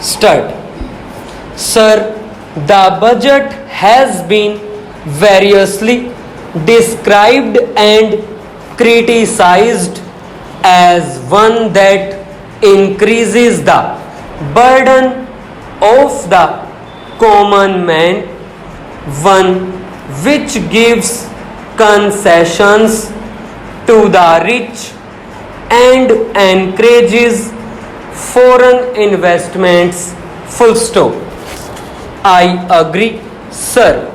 Start. Sir, the budget has been variously described and criticized as one that increases the burden of the common man, one which gives concessions to the rich and encourages foreign investments. Full stop. I agree, sir.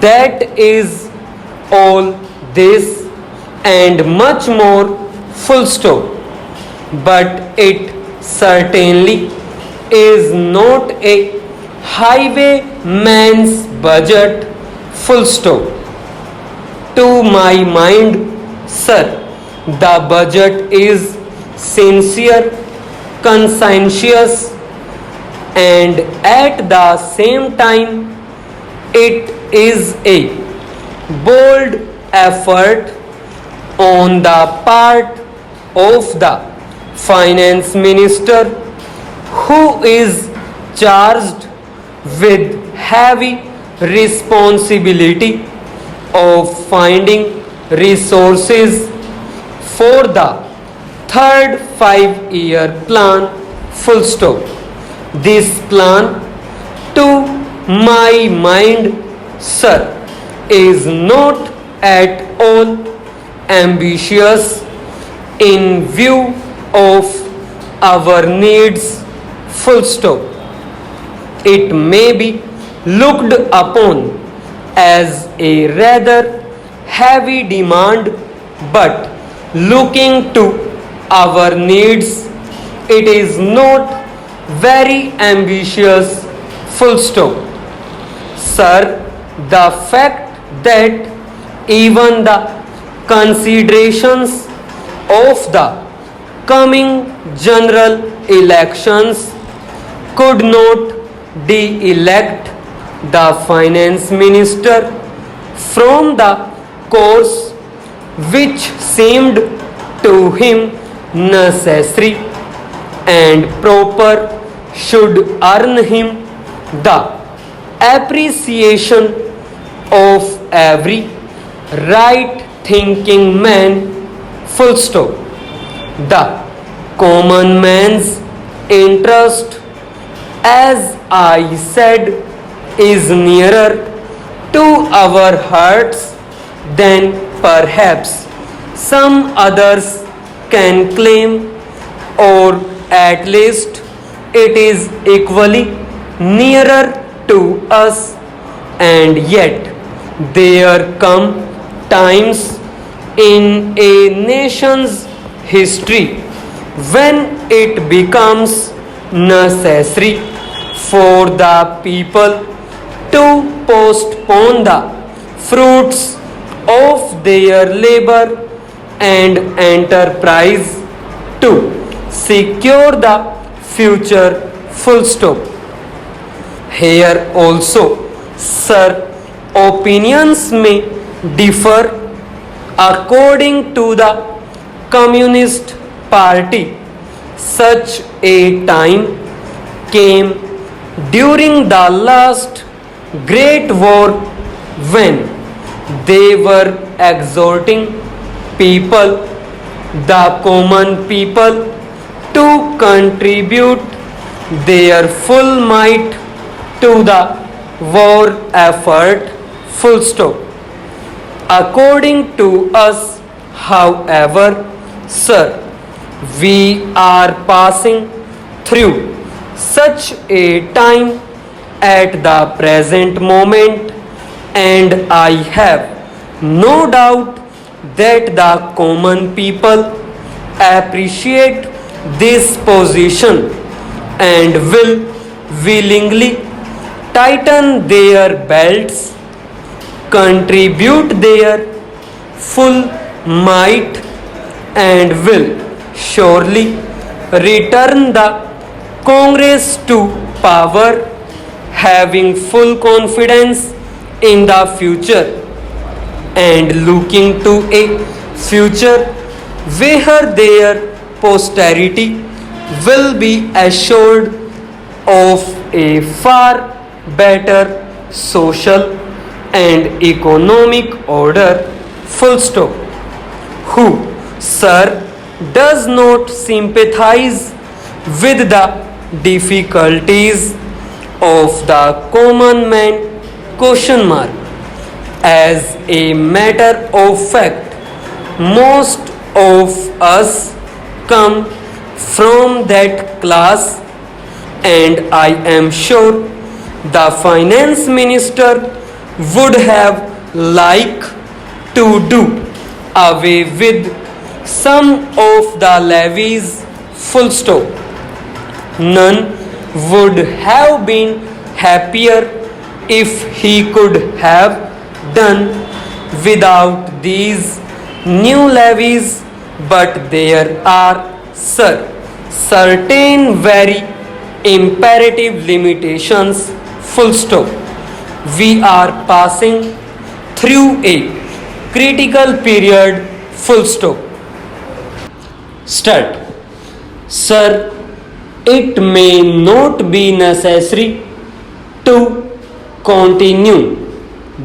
That is all this and much more. Full stop. But it certainly is not a highwayman's budget. Full stop. To my mind, sir, the budget is sincere, conscientious, and at the same time it is a bold effort on the part of the finance minister, who is charged with heavy responsibility of finding resources for the third 5-year plan. Full stop. This plan, to my mind, sir, is not at all ambitious in view of our needs. Full stop. It may be looked upon as a rather heavy demand, but looking to our needs, it is not very ambitious. Full stop. Sir, the fact that even the considerations of the coming general elections could not de-elect the finance minister from the course which seemed to him necessary and proper should earn him the appreciation of every right thinking man. Full stop. The common man's interest, as I said, is nearer to our hearts than perhaps some others can claim, or at least it is equally nearer to us. And yet there come times in a nation's history when it becomes necessary for the people to postpone the fruits of their labor and enterprise to secure the future. Full stop. Here also, sir, opinions may differ according to the Communist Party. Such a time came during the last Great War when they were exhorting people, the common people, to contribute their full might to the war effort. Full stop. According to us, however, sir, we are passing through such a time at the present moment, and I have no doubt that the common people appreciate this position and will willingly tighten their belts, contribute their full might, and will surely return the Congress to power, having full confidence in the future and looking to a future where their posterity will be assured of a far better social and economic order, full stop. Who, sir, does not sympathize with the difficulties of the common man, question mark. As a matter of fact, most of us come from that class, and I am sure the finance minister would have liked to do away with some of the levies, full stop. None would have been happier if he could have done without these new levies, but there are, sir, certain very imperative limitations, full stop. We are passing through a critical period, full stop. Start. Sir, it may not be necessary to continue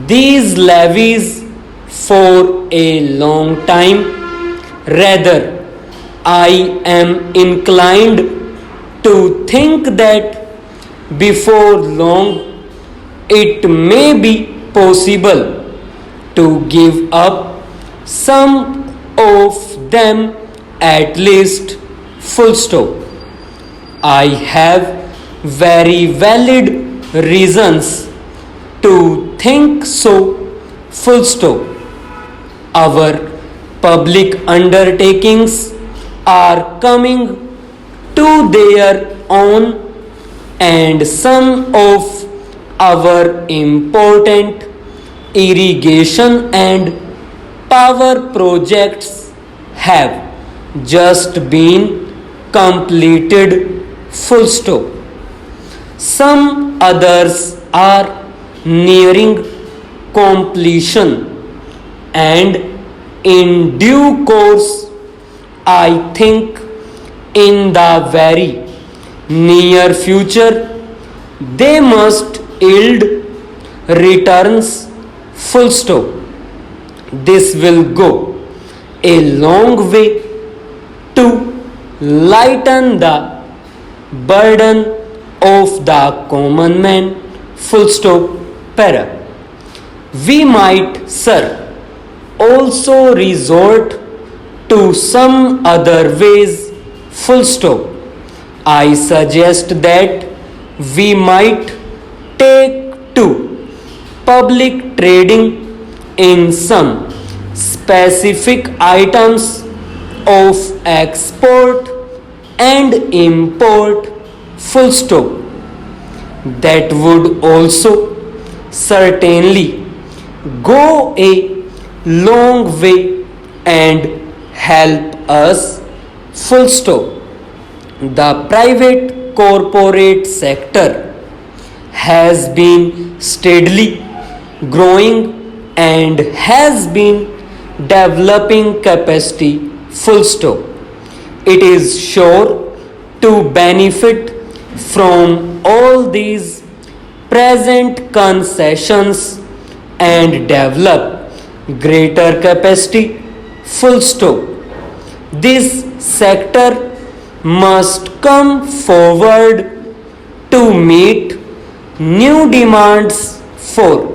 these levies for a long time. Rather, I am inclined to think that before long it may be possible to give up some of them at least, full stop. I have very valid reasons to think so, full stop. Our public undertakings are coming to their own, and some of our important irrigation and power projects have just been completed, full stop. Some others are nearing completion, and in due course, I think in the very near future, they must yield returns, full stop. This will go a long way to lighten the burden of the common man, full stop, para. We might, sir, also resort to some other ways, full stop. I suggest that we might take to public trading in some specific items of export and import, full stop. That would also certainly go a long way and help us, full stop. The private corporate sector has been steadily growing and has been developing capacity, full stop. It is sure to benefit from all these present concessions and develop greater capacity, full stop. This sector must come forward to meet new demands for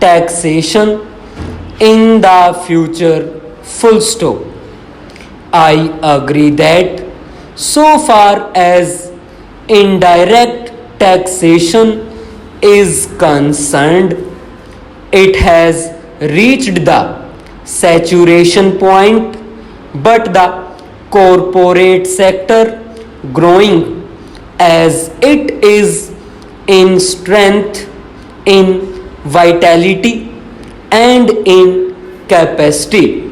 taxation in the future, full stop. I agree that so far as indirect taxation is concerned, it has reached the saturation point, but the corporate sector, growing as it is in strength, in vitality, and in capacity,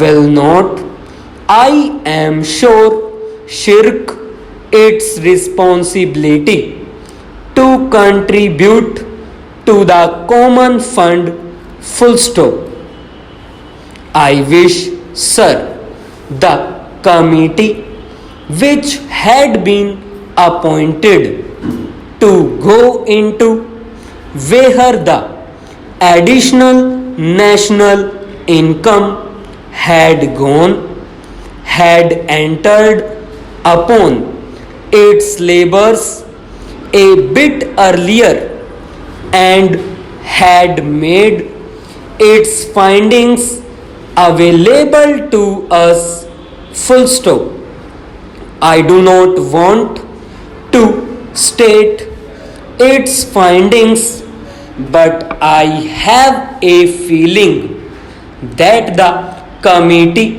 will not, I am sure, shirk its responsibility to contribute to the common fund, full stop. I wish, sir, the committee which had been appointed to go into where the additional national income had entered upon its labors a bit earlier and had made its findings available to us. Full stop. I do not want to state its findings, but I have a feeling that the committee,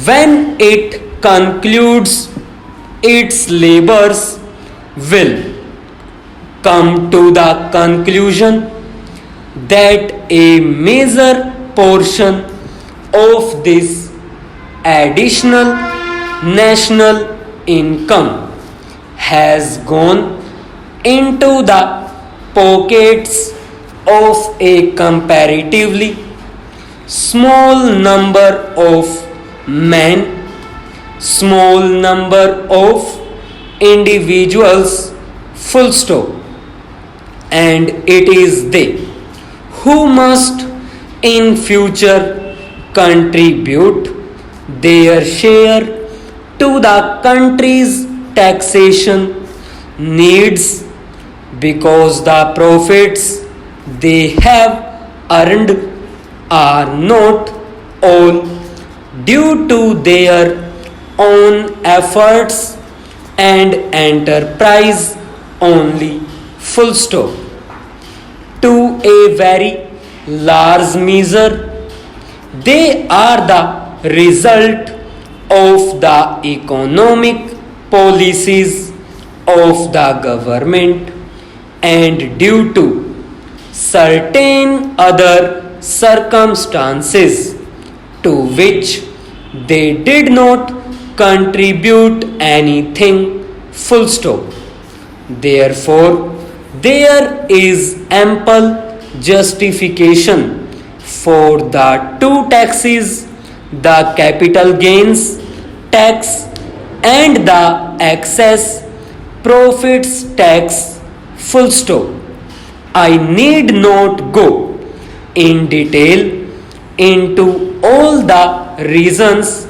when it concludes its labors, will come to the conclusion that a major portion of this additional national income has gone into the pockets of a comparatively small number of men, small number of individuals. Full stop. And it is they who must in future contribute their share to the country's taxation needs, because the profits they have earned are not all due to their own efforts and enterprise only. Full stop. To a very large measure, they are the result of the economic policies of the government, and due to certain other circumstances to which they did not contribute anything. Full stop. Therefore, there is ample justification for the two taxes, the capital gains tax and the excess profits tax. Full stop. I need not go in detail into all the reasons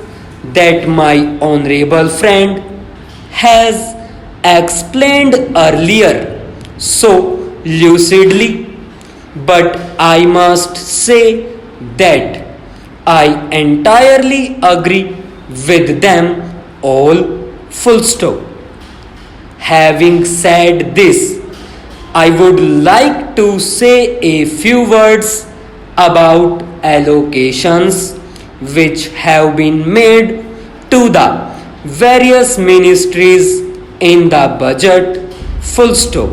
that my honorable friend has explained earlier so lucidly, but I must say that I entirely agree with them all. Full stop. Having said this, I would like to say a few words about allocations which have been made to the various ministries in the budget. Full stop.